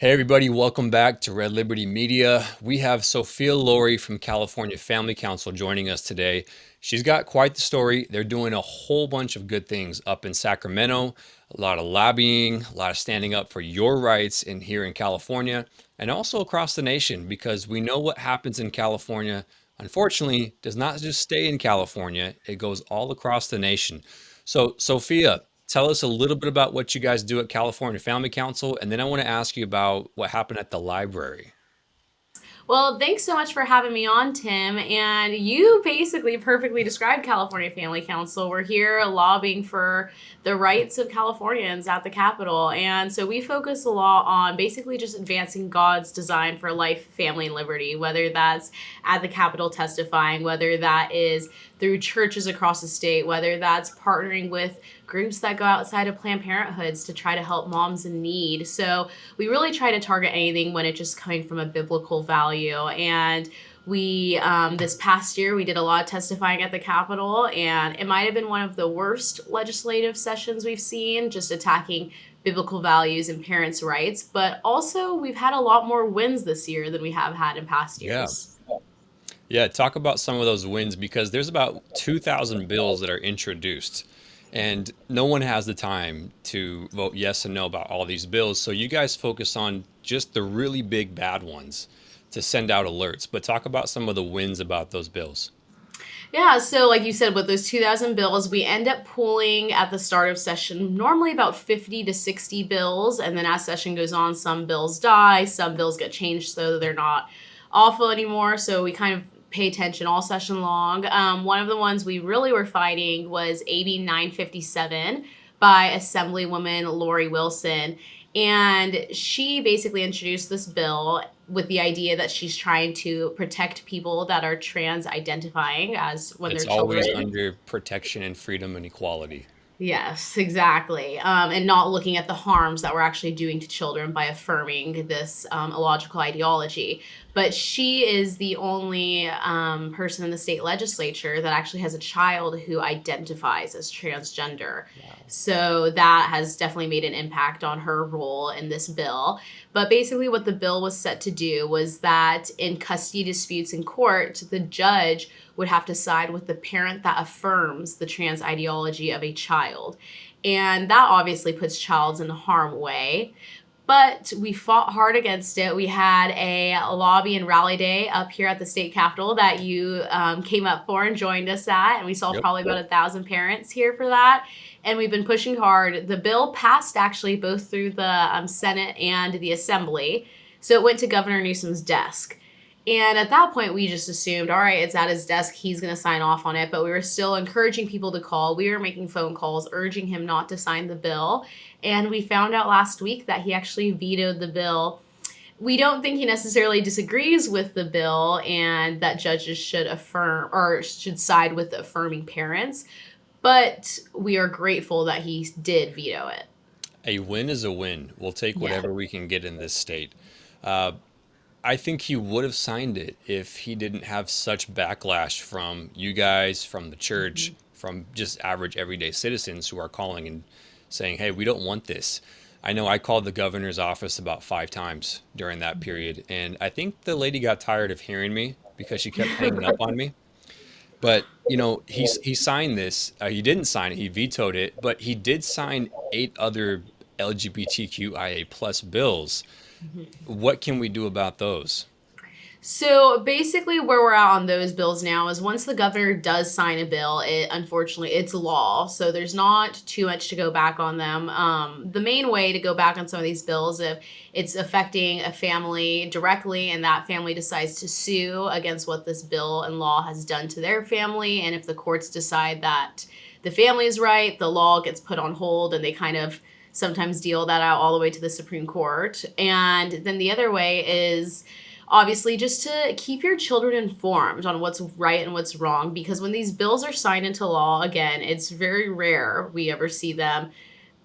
Hey, everybody, welcome back to Red Liberty Media. We have Sophia Lorey from California Family Council joining us today. She's got quite the story. They're doing a whole bunch of good things up in Sacramento, a lot of lobbying, a lot of standing up for your rights in here in California, and also across the nation, because we know what happens in California, unfortunately, does not just stay in California, it goes all across the nation. So, Sophia, tell us a little bit about what you guys do at California Family Council, and then I want to ask you about what happened at the library. Well, thanks so much for having me on, Tim. And you basically perfectly described California Family Council. We're here lobbying for the rights of Californians at the Capitol. And so we focus a lot on basically just advancing God's design for life, family, and liberty, whether that's at the Capitol testifying, whether that is through churches across the state, whether that's partnering with groups that go outside of Planned Parenthoods to try to help moms in need. So we really try to target anything when it's just coming from a biblical value. And we this past year we did a lot of testifying at the Capitol, and it might have been one of the worst legislative sessions we've seen, just attacking biblical values and parents' rights. But also, we've had a lot more wins this year than we have had in past Yeah. years. Yeah, talk about some of those wins because there's about 2,000 bills that are introduced, and no one has the time to vote yes and no about all these bills. So you guys focus on just the really big bad ones to send out alerts. But talk about some of the wins about those bills. Yeah, so like you said, with those 2,000 bills, we end up pooling at the start of session normally about 50 to 60 bills. And then as session goes on, some bills die, some bills get changed so they're not awful anymore. So we kind of pay attention all session long. One of the ones we really were fighting was AB 957 by Assemblywoman Lori Wilson. And she basically introduced this bill with the idea that she's trying to protect people that are trans identifying as when It's they're always children. under protection and freedom and equality. Yes, exactly. And not looking at the harms that we're actually doing to children by affirming this illogical ideology. But she is the only person in the state legislature that actually has a child who identifies as transgender. Wow. So that has definitely made an impact on her role in this bill. But basically, what the bill was set to do was that in custody disputes in court, the judge would have to side with the parent that affirms the trans ideology of a child. And that obviously puts childs in harm way. But we fought hard against it. We had a lobby and rally day up here at the state capitol that you came up for and joined us at. And we saw Yep. probably about 1,000 parents here for that. And we've been pushing hard. The bill passed actually both through the Senate and the Assembly. So it went to Governor Newsom's desk. And at that point, we just assumed, all right, it's at his desk. He's going to sign off on it. But we were still encouraging people to call. We were making phone calls, urging him not to sign the bill. And we found out last week that he actually vetoed the bill. We don't think he necessarily disagrees with the bill and that judges should affirm or should side with the affirming parents. But we are grateful that he did veto it. A win is a win. We'll take Yeah. whatever we can get in this state. Uh, I think he would have signed it if he didn't have such backlash from you guys, from the church, from just average everyday citizens who are calling and saying, hey, we don't want this. I know I called the governor's office about 5 times during that period, and I think the lady got tired of hearing me because she kept hanging up on me. But he signed this. He didn't sign it. He vetoed it, but he did sign 8 other LGBTQIA plus bills. What can we do about those? So basically, where we're at on those bills now is once the governor does sign a bill, it unfortunately it's law. So there's not too much to go back on them. The main way to go back on some of these bills, if it's affecting a family directly and that family decides to sue against what this bill and law has done to their family, and if the courts decide that the family is right, the law gets put on hold, and they kind of sometimes deal that out all the way to the Supreme Court. And then the other way is obviously just to keep your children informed on what's right and what's wrong, because when these bills are signed into law, again, it's very rare we ever see them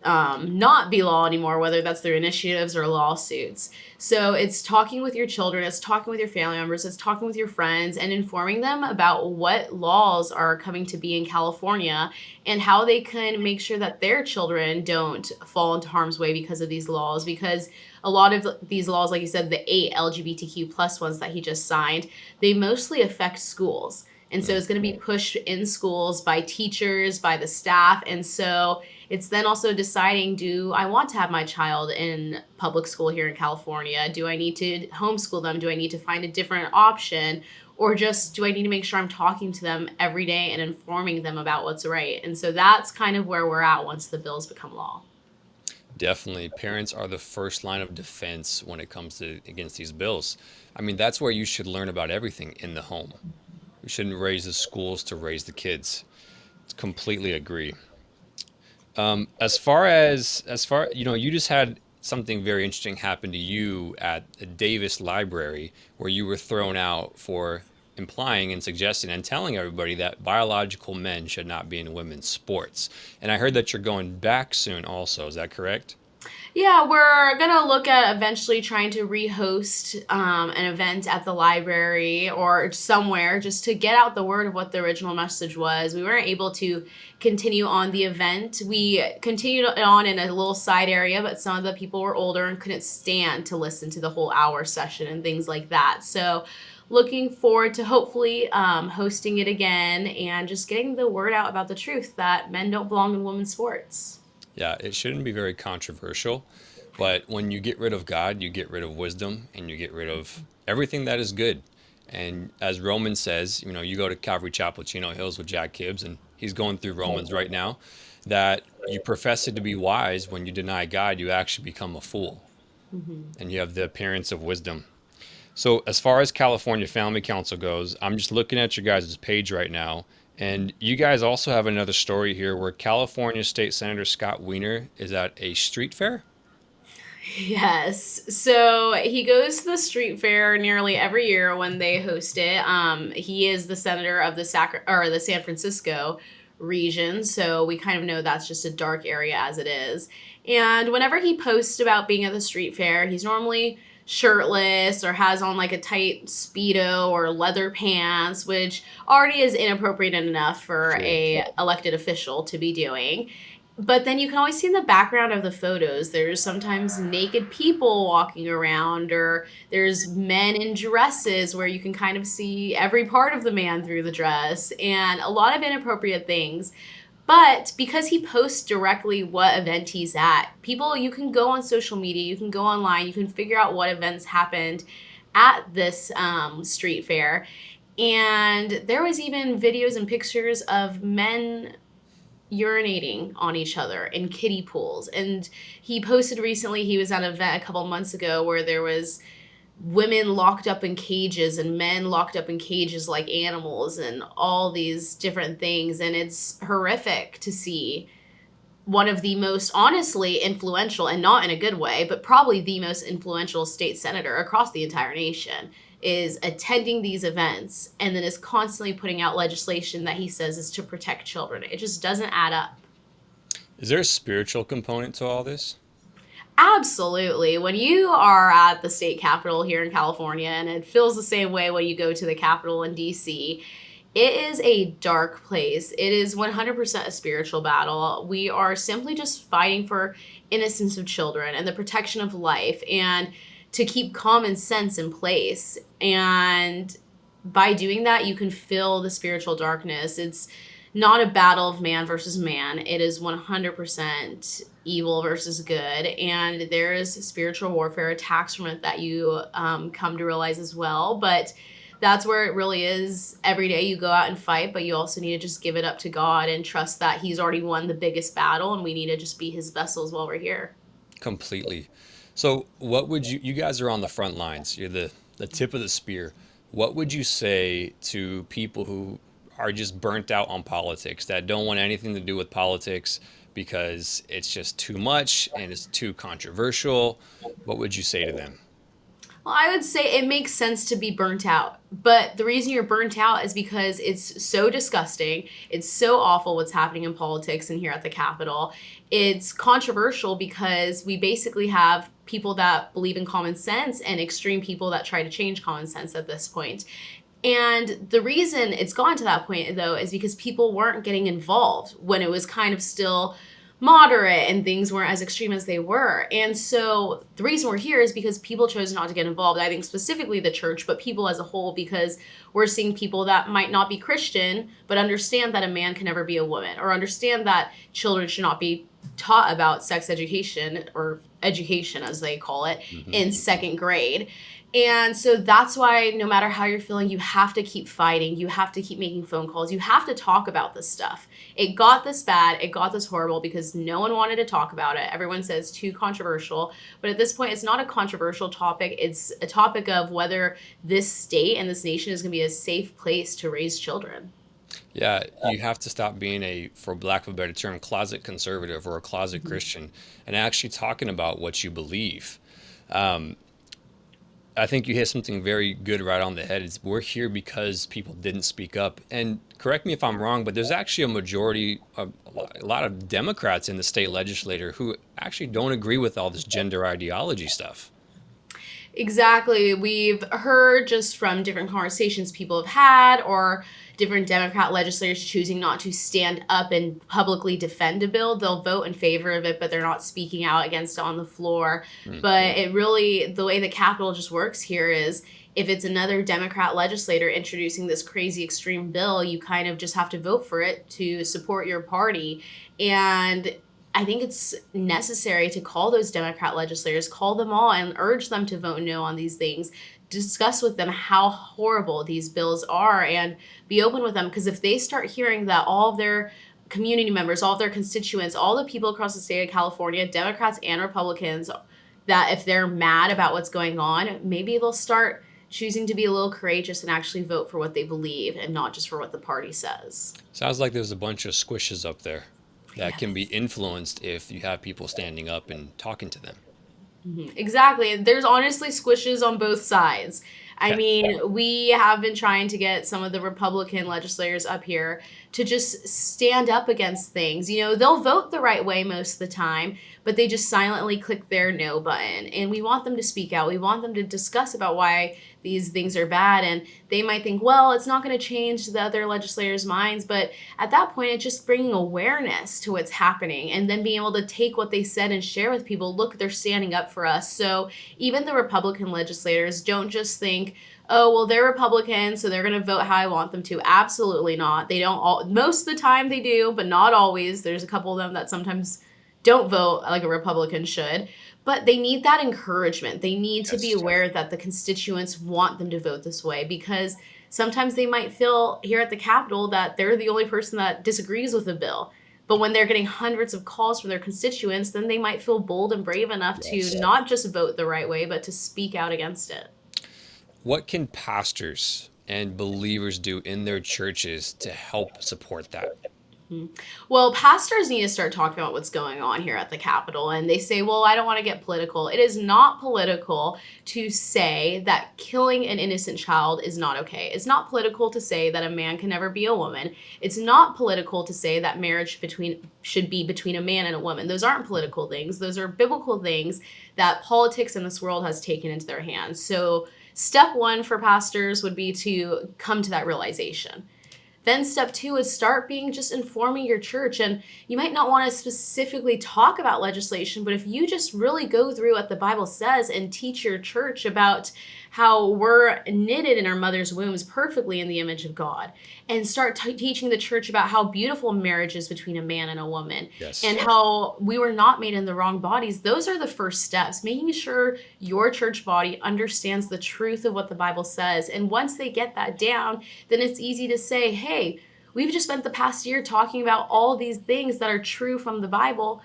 not be law anymore, whether that's through initiatives or lawsuits. So it's talking with your children, it's talking with your family members, it's talking with your friends, and informing them about what laws are coming to be in California and how they can make sure that their children don't fall into harm's way because of these laws. Because a lot of these laws, like you said, the 8 LGBTQ plus ones that he just signed, they mostly affect schools. And so Mm. it's going to be pushed in schools by teachers, by the staff. And so it's then also deciding, do I want to have my child in public school here in California? Do I need to homeschool them? Do I need to find a different option? Or just do I need to make sure I'm talking to them every day and informing them about what's right? And so that's kind of where we're at once the bills become law. Definitely, parents are the first line of defense when it comes to against these bills. I mean, that's where you should learn about everything in the home. We shouldn't raise the schools to raise the kids. Completely agree. As far you just had something very interesting happen to you at the Davis Library where you were thrown out for implying and suggesting and telling everybody that biological men should not be in women's sports. And I heard that you're going back soon also. Is that correct? Yeah, we're gonna look at eventually trying to rehost an event at the library or somewhere just to get out the word of what the original message was. We weren't able to continue on the event. We continued on in a little side area, but some of the people were older and couldn't stand to listen to the whole hour session and things like that. So, looking forward to hopefully hosting it again and just getting the word out about the truth that men don't belong in women's sports. Yeah, it shouldn't be very controversial, but when you get rid of God, you get rid of wisdom and you get rid of everything that is good. And as Romans says, you go to Calvary Chapel, Chino Hills with Jack Gibbs, and he's going through Romans right now, that you profess it to be wise when you deny God, you actually become a fool Mhm. and you have the appearance of wisdom. So, as far as California Family Council goes, I'm just looking at your guys' page right now. And you guys also have another story here where California State Senator Scott Wiener is at a street fair. Yes. So he goes to the street fair nearly every year when they host it. He is the senator of the San Francisco region, so we kind of know that's just a dark area as it is. And whenever he posts about being at the street fair, he's normally shirtless or has on like a tight speedo or leather pants, which already is inappropriate enough for True. a elected official to be doing. But then you can always see in the background of the photos, there's sometimes naked people walking around, or there's men in dresses where you can kind of see every part of the man through the dress, and a lot of inappropriate things. But because he posts directly what event he's at, people, you can go on social media, you can go online, you can figure out what events happened at this street fair. And there was even videos and pictures of men urinating on each other in kiddie pools. And he posted recently he was at an event a couple months ago where there was women locked up in cages and men locked up in cages like animals and all these different things, and it's horrific to see one of the most honestly influential, and not in a good way, but probably the most influential state senator across the entire nation is attending these events and then is constantly putting out legislation that he says is to protect children. It just doesn't add up. Is there a spiritual component to all this? Absolutely. When you are at the state capitol here in California, and it feels the same way when you go to the Capitol in DC, it is a dark place. It is 100% a spiritual battle. We are simply just fighting for innocence of children and the protection of life and to keep common sense in place. And by doing that, you can feel the spiritual darkness. It's not a battle of man versus man. It is 100% evil versus good. And there is spiritual warfare attacks from it that you come to realize as well. But that's where it really is. Every day you go out and fight, but you also need to just give it up to God and trust that He's already won the biggest battle, and we need to just be His vessels while we're here. Completely. So, what would you guys are on the front lines. You're the tip of the spear. What would you say to people who are just burnt out on politics, that don't want anything to do with politics because it's just too much and it's too controversial? What would you say to them? Well, I would say it makes sense to be burnt out. But the reason you're burnt out is because it's so disgusting. It's so awful what's happening in politics and here at the Capitol. It's controversial because we basically have people that believe in common sense and extreme people that try to change common sense at this point. And the reason it's gone to that point, though, is because people weren't getting involved when it was kind of still moderate and things weren't as extreme as they were. And so the reason we're here is because people chose not to get involved. I think specifically the church, but people as a whole, because we're seeing people that might not be Christian, but understand that a man can never be a woman, or understand that children should not be taught about sex education, or education as they call it, Hmm. in second grade. And so that's why no matter how you're feeling, you have to keep fighting. You have to keep making phone calls. You have to talk about this stuff. It got this bad. It got this horrible because no one wanted to talk about it. Everyone says too controversial. But at this point, it's not a controversial topic. It's a topic of whether this state and this nation is going to be a safe place to raise children. Yeah, you have to stop being a, for lack of a better term, closet conservative or a closet Mhm. Christian and actually talking about what you believe. Um, I think you hit something very good right on the head. It's we're here because people didn't speak up. And correct me if I'm wrong, but there's actually a majority, a lot of Democrats in the state legislature who actually don't agree with all this gender ideology stuff. Exactly. We've heard just from different conversations people have had, or different Democrat legislators choosing not to stand up and publicly defend a bill. They'll vote in favor of it, but they're not speaking out against it on the floor. Hmm. But it really, the way the Capitol just works here is if it's another Democrat legislator introducing this crazy extreme bill, you kind of just have to vote for it to support your party. And I think it's necessary to call those Democrat legislators, call them all and urge them to vote no on these things. Discuss with them how horrible these bills are and be open with them. Because if they start hearing that all of their community members, all of their constituents, all the people across the state of California, Democrats and Republicans, that if they're mad about what's going on, maybe they'll start choosing to be a little courageous and actually vote for what they believe and not just for what the party says. Sounds like there's a bunch of squishes up there that can be Yes. influenced if you have people standing up and talking to them. Mhm. Exactly. And there's honestly squishes on both sides. I mean, we have been trying to get some of the Republican legislators up here to just stand up against things. You know, they'll vote the right way most of the time, but they just silently click their no button. And we want them to speak out. We want them to discuss about why these things are bad. And they might think, well, it's not going to change the other legislators' minds. But at that point, it's just bringing awareness to what's happening and then being able to take what they said and share with people. Look, they're standing up for us. So even the Republican legislators don't just think, oh, well, they're Republicans, so they're going to vote how I want them to. Absolutely not. They don't all, most of the time they do, but not always. There's a couple of them that sometimes don't vote like a Republican should. But they need that encouragement. They need to be Yes. aware that the constituents want them to vote this way because sometimes they might feel here at the Capitol that they're the only person that disagrees with the bill. But when they're getting hundreds of calls from their constituents, then they might feel bold and brave enough to Yes. not just vote the right way, but to speak out against it. What can pastors and believers do in their churches to help support that? Mhm. Well, pastors need to start talking about what's going on here at the Capitol. And they say, well, I don't want to get political. It is not political to say that killing an innocent child is not okay. It's not political to say that a man can never be a woman. It's not political to say that marriage between should be between a man and a woman. Those aren't political things. Those are biblical things that politics in this world has taken into their hands. So, step one for pastors would be to come to that realization. Then step two is start being just informing your church. And you might not want to specifically talk about legislation, but if you just really go through what the Bible says and teach your church about how we're knitted in our mother's wombs perfectly in the image of God, and start teaching the church about how beautiful marriage is between a man and a woman, and Yes. how we were not made in the wrong bodies, those are the first steps. Making sure your church body understands the truth of what the Bible says. And once they get that down, then it's easy to say, hey, we've just spent the past year talking about all these things that are true from the Bible.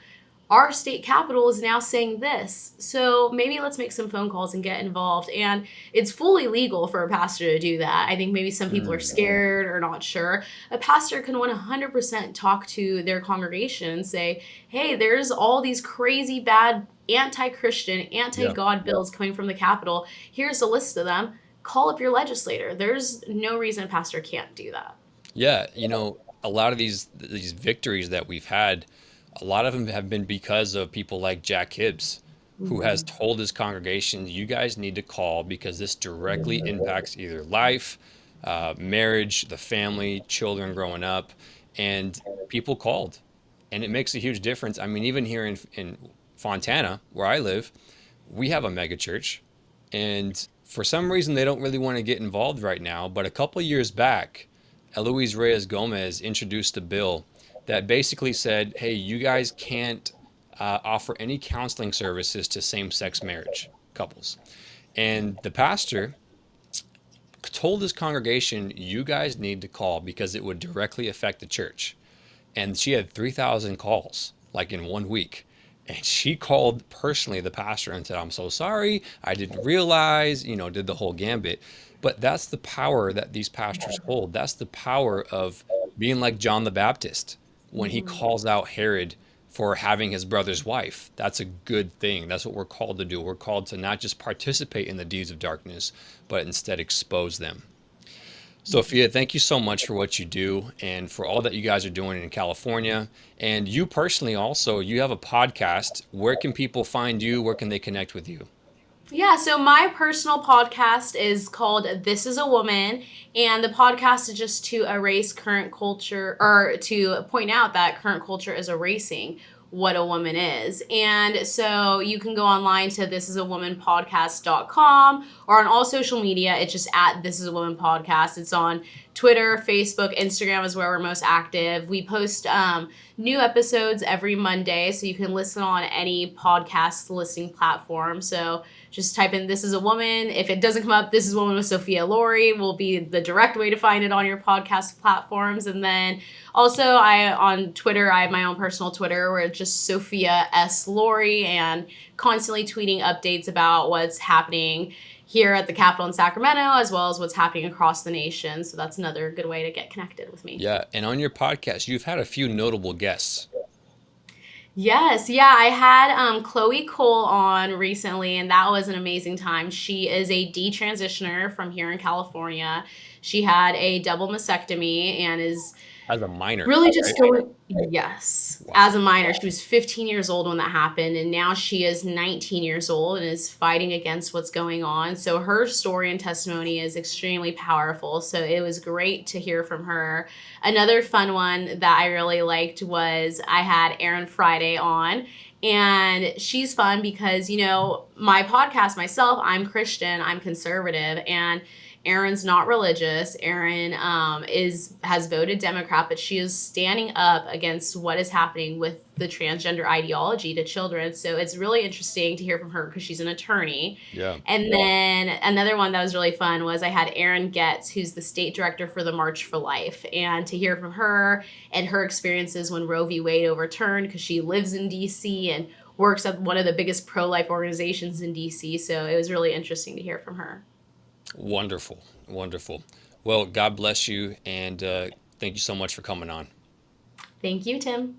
our state capital is now saying this. So maybe let's make some phone calls and get involved. And it's fully legal for a pastor to do that. I think maybe some people are Mm, scared or not sure. A pastor can 100% talk to their congregation and say, hey, there's all these crazy, bad, anti Christian, anti yeah. God bills coming from the Capitol. Here's a list of them. Call up your legislator. There's no reason a pastor can't do that. Yeah, a lot of these victories that we've had, a lot of them have been because of people like Jack Hibbs, who has Mhm. told his congregation, "You guys need to call because this directly impacts either life, marriage, the family, children growing up," and people called, and it makes a huge difference. I mean, even here in Fontana, where I live, we have a mega church, and for some reason they don't really want to get involved right now. But a couple of years back, Eloise Reyes Gomez introduced a bill that basically said, "Hey, you guys can't offer any counseling services to same-sex marriage couples." And the pastor told his congregation, "You guys need to call because it would directly affect the church." And she had 3,000 calls like in 1 week. And she called personally the pastor and said, "I'm so sorry. I didn't realize," did the whole gambit. But that's the power that these pastors hold. That's the power of being like John the Baptist when he Mhm. calls out Herod for having his brother's wife. That's a good thing. That's what we're called to do. We're called to not just participate in the deeds of darkness, but instead expose them. Sophia, thank you so much for what you do and for all that you guys are doing in California. And you personally also, you have a podcast. Where can people find you? Where can they connect with you? Yeah, so my personal podcast is called This is a Woman, and the podcast is just to erase current culture or to point out that current culture is erasing what a woman is. And so you can go online to thisisawomanpodcast.com or on all social media. It's just at This is a Woman Podcast. It's on Twitter, Facebook, Instagram is where we're most active. We post new episodes every Monday, so you can listen on any podcast listening platform. So just type in This is a Woman. If it doesn't come up, This is a Woman with Sophia Lorey will be the direct way to find it on your podcast platforms. And then also I on Twitter, I have my own personal Twitter where it's just Sophia S. Lorey and constantly tweeting updates about what's happening here at the Capitol in Sacramento, as well as what's happening across the nation. So that's another good way to get connected with me. Yeah. And on your podcast, you've had a few notable guests. Yes, yeah, I had Chloe Cole on recently, and that was an amazing time. She is a detransitioner from here in California. She had a double mastectomy and is As a minor, really just right? going, yes, Wow. as a minor. She was 15 years old when that happened, and now she is 19 years old and is fighting against what's going on. So her story and testimony is extremely powerful. So it was great to hear from her. Another fun one that I really liked was I had Erin Friday on. And she's fun because, my podcast myself, I'm Christian, I'm conservative, and Erin's not religious. Erin is has voted Democrat, but she is standing up against what is happening with the transgender ideology to children. So it's really interesting to hear from her because she's an attorney. Yeah. And then another one that was really fun was I had Erin Getz, who's the state director for the March for Life, and to hear from her and her experiences when Roe v. Wade overturned because she lives in D.C. and works at one of the biggest pro-life organizations in D.C. So it was really interesting to hear from her. Wonderful. Wonderful. Well, God bless you. And thank you so much for coming on. Thank you, Tim.